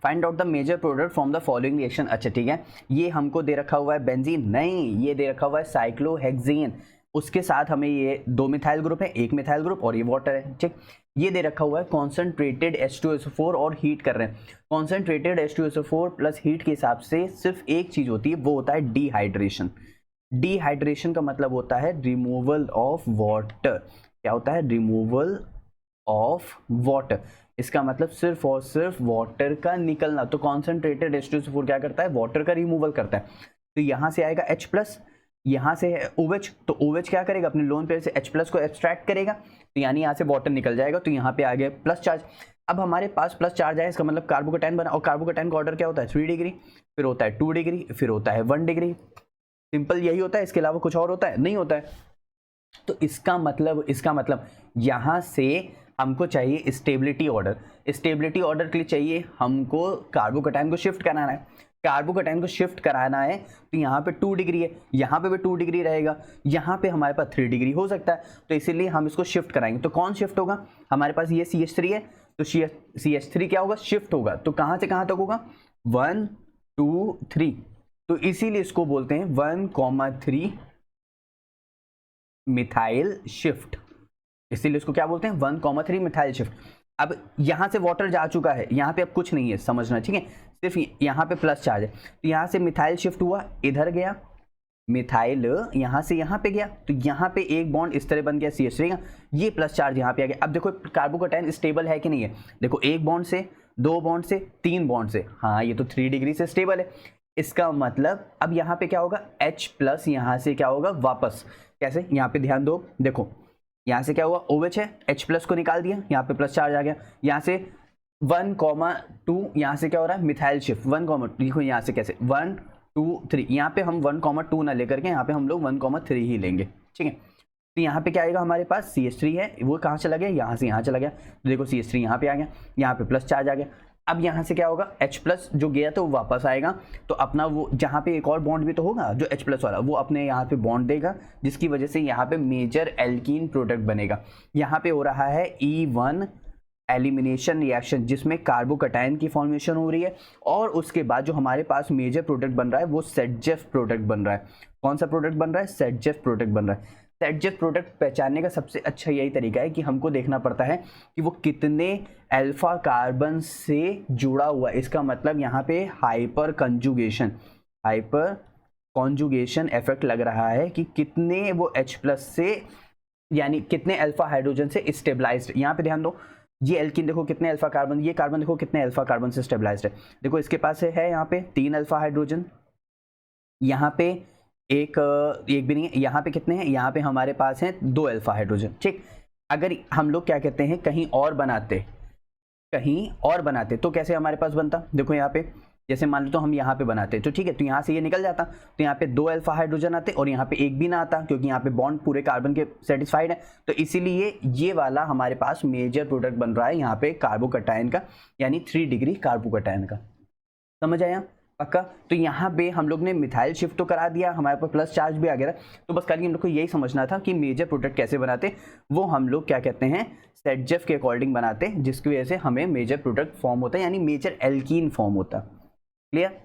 Find out the major product from the following reaction. अच्छा ठीक है, ये हमको दे रखा हुआ है बेंजीन, नहीं ये दे रखा हुआ है साइक्लोहेक्सेन, उसके साथ हमें ये 2 मिथाइल ग्रुप है, 1 मिथाइल ग्रुप और ये वाटर है। ठीक, ये दे रखा हुआ है कॉन्सेंट्रेटेड H2SO4 और हीट कर रहे हैं। कॉन्सेंट्रेटेड H2SO4 प्लस हीट के हिसाब से सिर्फ एक चीज होती है, वो होता है डिहाइड्रेशन। डिहाइड्रेशन का मतलब होता है रिमूवल ऑफ वाटर। क्या होता है? Removal of water. इसका मतलब सिर्फ और सिर्फ वाटर का निकलना। तो कॉन्सेंट्रेटेड H2SO4 क्या करता है? वाटर का रिमूवल करता है। तो यहां से आएगा H+, यहाँ से है OH, तो OH क्या करेगा? अपने लोन पेयर से H+ को एक्सट्रैक्ट करेगा, तो यानी यहाँ से वाटर निकल जाएगा, तो यहाँ पे आ गया प्लस चार्ज। अब हमारे पास प्लस चार्ज है, इसका मतलब कार्बोकेटाइन बना, और कार्बोकेटाइन का ऑर्डर क्या होता है? 3 डिग्री, फिर होता है 2 डिग्री, फिर होता है 1 डिग्री। सिंपल यही होता है, इसके अलावा कुछ और होता है? नहीं होता है। तो इसका मतलब यहाँ से हमको चाहिए स्टेबिलिटी ऑर्डर। स्टेबिलिटी ऑर्डर के लिए चाहिए हमको कार्बोकेटाइन को शिफ्ट कराना है। कार्बोकेटाइन को शिफ्ट कराना है तो यहाँ पे 2 डिग्री है, यहाँ पे भी 2 डिग्री रहेगा, यहाँ पे हमारे पास 3 डिग्री हो सकता है, तो इसीलिए हम इसको शिफ्ट कराएंगे। तो कौन शिफ्ट होगा? हमारे पास ये CH3 है, तो CH3 क्या होगा? शिफ्ट होगा। तो कहाँ से कहाँ तक होगा? 1 2 3। तो इसीलिए इसको बोलते हैं 1,3 मिथाइल शिफ्ट। इसीलिए इसको क्या बोलते हैं? 1,3 मिथाइल शिफ्ट। अब यहां से वाटर जा चुका है, यहां पे अब कुछ नहीं है, समझना, ठीक है? सिर्फ यहां पे प्लस चार्ज है, तो यहां से मिथाइल शिफ्ट हुआ, इधर गया, मिथाइल यहां से यहां पे गया, तो यहां पे एक बॉन्ड इस तरह बन गया CH3 का, ये प्लस चार्ज यहां पे आ गया। अब देखो कार्बोकेटाइन स्टेबल है कि नहीं है? देखो 1 बॉन्ड से, 2 बॉन्ड से, 3 बॉन्ड से, हाँ ये तो 3 डिग्री से स्टेबल है। इसका मतलब अब यहाँ पे क्या होगा? H+ यहाँ से क्या होगा? वापस कैसे? यहाँ पे ध्यान दो, देखो यहाँ से क्या हुआ? OH है, H+ को निकाल दिया, यहाँ पे प्लस चार्ज आ गया। यहाँ से 1,2, यहाँ से क्या हो रहा है? मिथाइल शिफ्ट 1, देखो यहाँ से कैसे 1 2 3, यहाँ पे हम 1,2 ना लेकर के यहाँ पे हम लोग 1,3 ही लेंगे, ठीक है? तो यहाँ पे क्या आएगा? हमारे पास CH3 है, वो कहाँ चला गया? यहाँ से यहाँ चला गया, तो देखो CH3 यहाँ पे आ गया, यहाँ पे प्लस चार्ज आ गया। अब यहाँ से क्या होगा? H+ जो गया तो वो वापस आएगा, तो अपना वो जहाँ पे एक और बॉन्ड भी तो होगा जो H+ वाला, वो अपने यहाँ पे बॉन्ड देगा, जिसकी वजह से यहाँ पे मेजर एल्कीन प्रोडक्ट बनेगा। यहाँ पे हो रहा है E1 एलिमिनेशन रिएक्शन, जिसमें कार्बोकेटाइन की फॉर्मेशन हो रही है, और उसके बाद जो हमारे पास मेजर प्रोडक्ट बन रहा है वो सेटजेफ प्रोडक्ट बन रहा है। कौन सा प्रोडक्ट बन रहा है? सेटजेफ प्रोडक्ट बन रहा है। सेटजेफ प्रोडक्ट पहचानने का सबसे अच्छा यही तरीका है कि हमको देखना पड़ता है कि वो कितने अल्फा कार्बन से जुड़ा हुआ है। इसका मतलब यहाँ पे हाइपर कॉन्जुगेशन इफेक्ट लग रहा है कि कितने वो H+ से, यानी कितने अल्फा हाइड्रोजन से स्टेबलाइज्ड। यहाँ पे ध्यान दो, ये एल्कीन देखो कितने अल्फा कार्बन, ये कार्बन देखो कितने अल्फा कार्बन से स्टेबलाइज्ड है। देखो इसके पास है यहाँ पे 3 अल्फा हाइड्रोजन, यहाँ पे एक भी नहीं है, यहाँ पे कितने हैं? यहाँ पे हमारे पास हैं 2 अल्फा हाइड्रोजन, ठीक? अगर हम लोग क्या कहते हैं कहीं और बनाते तो कैसे हमारे पास बनता? देखो यहाँ पे जैसे मान लो तो हम यहाँ पे बनाते तो ठीक है, तो यहाँ से ये निकल जाता, तो यहाँ पे 2 अल्फा हाइड्रोजन आते और यहाँ पे एक भी ना आता, क्योंकि यहाँ पे बॉन्ड पूरे कार्बन के सेटिस्फाइड है। तो इसीलिए ये वाला हमारे पास मेजर प्रोडक्ट बन रहा है यहाँ पे कार्बोकेटाइन का, यानी 3 डिग्री कार्बोकेटाइन का। समझ आया? पक्का? तो यहाँ पे हम लोग ने मिथाइल शिफ्ट तो करा दिया, हमारे पास प्लस चार्ज भी आ गया, तो बस खाली हम लोग को यही समझना था कि मेजर प्रोडक्ट कैसे बनाते, वो हम लोग क्या कहते हैं सेटजेफ के अकॉर्डिंग बनाते, जिसकी वजह से हमें मेजर प्रोडक्ट फॉर्म होता है, यानी मेजर एल्कीन फॉर्म होता है। क्लियर?